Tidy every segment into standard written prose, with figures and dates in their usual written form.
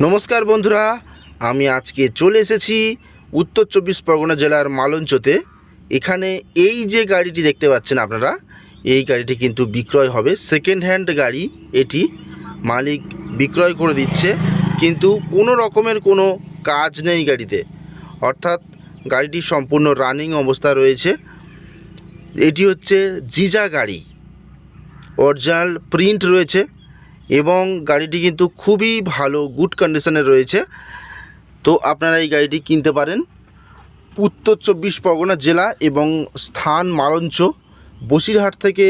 নমস্কার বন্ধুরা, আমি আজকে চলে এসেছি উত্তর চব্বিশ পরগনা জেলার মালঞ্চতে। এখানে এই যে গাড়িটি দেখতে পাচ্ছেন আপনারা, এই গাড়িটি কিন্তু বিক্রয় হবে। সেকেন্ড হ্যান্ড গাড়ি এটি, মালিক বিক্রয় করে দিচ্ছে, কিন্তু কোনো রকমের কোনো কাজ নেই গাড়িতে, অর্থাৎ গাড়িটি সম্পূর্ণ রানিং অবস্থা রয়েছে। এটি হচ্ছে জিজা গাড়ি, অরিজিনাল প্রিন্ট রয়েছে এবং গাড়িটি কিন্তু খুবই ভালো গুড কন্ডিশনে রয়েছে। তো আপনারা এই গাড়িটি কিনতে পারেন। উত্তর চব্বিশ পরগনা জেলা এবং স্থান মালঞ্চ, বসিরহাট থেকে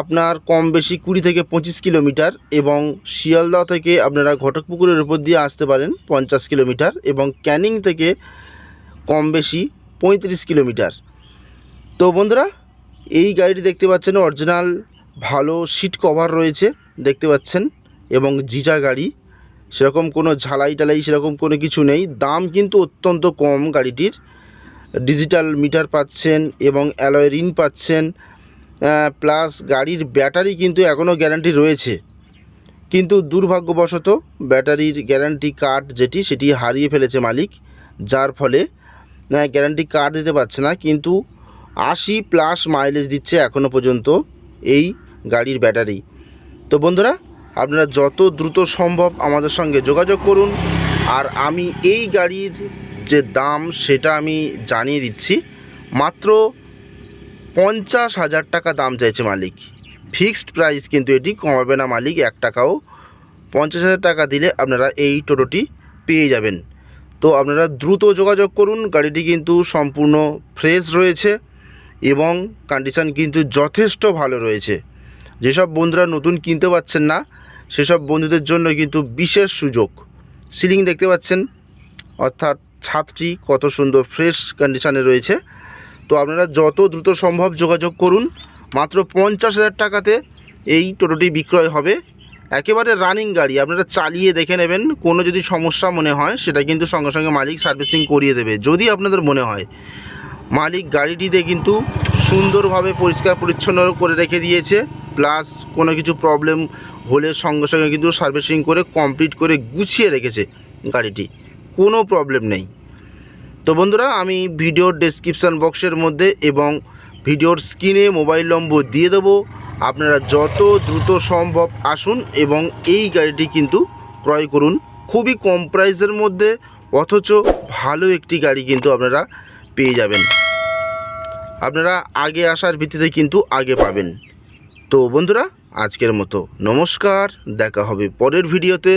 আপনার কম বেশি 20 থেকে 25 কিলোমিটার, এবং শিয়ালদহ থেকে আপনারা ঘটকপুকুরের উপর দিয়ে আসতে পারেন 50 কিলোমিটার, এবং ক্যানিং থেকে কম বেশি 35 কিলোমিটার। তো বন্ধুরা, এই গাড়িটি দেখতে পাচ্ছেন অরিজিনাল ভালো সিট কভার রয়েছে দেখতে পাচ্ছেন, এবং জিজা গাড়ি, সেরকম কোনো ঝালাই টালাই সেরকম কোনো কিছু নেই। দাম কিন্তু অত্যন্ত কম গাড়িটির। ডিজিটাল মিটার পাচ্ছেন এবং অ্যালয় রিং পাচ্ছেন, প্লাস গাড়ির ব্যাটারি কিন্তু এখনও গ্যারান্টি রয়েছে, কিন্তু দুর্ভাগ্যবশত ব্যাটারির গ্যারান্টি কার্ড সেটি হারিয়ে ফেলেছে মালিক, যার ফলে গ্যারান্টি কার্ড দিতে পারছে না। কিন্তু 80+ মাইলেজ দিচ্ছে এখনও পর্যন্ত এই গাড়ির ব্যাটারি। তো বন্ধুরা, আপনারা যত দ্রুত সম্ভব আমাদের সঙ্গে যোগাযোগ করুন, আর আমি এই গাড়ির যে দাম সেটা আমি জানিয়ে দিচ্ছি। মাত্র 50,000 টাকা দাম চাইছে মালিক। ফিক্সড প্রাইস, কিন্তু এটি কমাবে না মালিক 1 টাকাও। 50,000 টাকা দিলে আপনারা এই টোটোটি পেয়ে যাবেন। তো আপনারা দ্রুত যোগাযোগ করুন। গাড়িটি কিন্তু সম্পূর্ণ ফ্রেশ রয়েছে এবং কন্ডিশন কিন্তু যথেষ্ট ভালো রয়েছে। যেসব বন্ধুরা নতুন কিনতে পারছেন না, সেসব বন্ধুদের জন্য কিন্তু বিশেষ সুযোগ। সিলিং দেখতে পাচ্ছেন, অর্থাৎ ছাদটি কত সুন্দর ফ্রেশ কন্ডিশনে রয়েছে। তো আপনারা যত দ্রুত সম্ভব যোগাযোগ করুন। মাত্র 50,000 টাকাতে এই টোটোটি বিক্রয় হবে। একেবারে রানিং গাড়ি, আপনারা চালিয়ে দেখে নেবেন। কোনো যদি সমস্যা মনে হয় সেটা কিন্তু সঙ্গে সঙ্গে মালিক সার্ভিসিং করিয়ে দেবে। যদি আপনাদের মনে হয়, মালিক গাড়িটিতে কিন্তু সুন্দরভাবে পরিষ্কার পরিচ্ছন্ন করে রেখে দিয়েছে, প্লাস কোনো কিছু প্রবলেম হলে সঙ্গে সঙ্গে কিন্তু সার্ভিসিং করে কমপ্লিট করে গুছিয়ে রেখেছে গাড়িটি, কোনো প্রবলেম নেই। তো বন্ধুরা, আমি ভিডিওর ডেসক্রিপশান বক্সের মধ্যে এবং ভিডিওর স্ক্রিনে মোবাইল নম্বর দিয়ে দেবো। আপনারা যত দ্রুত সম্ভব আসুন এবং এই গাড়িটি কিন্তু ক্রয় করুন। খুবই কম প্রাইসের মধ্যে, অথচ ভালো একটি গাড়ি কিন্তু আপনারা পেয়ে যাবেন। আপনারা আগে আসার ভিত্তিতে কিন্তু আগে পাবেন। তো বন্ধুরা, আজকের মতো নমস্কার, দেখা হবে পরের ভিডিওতে।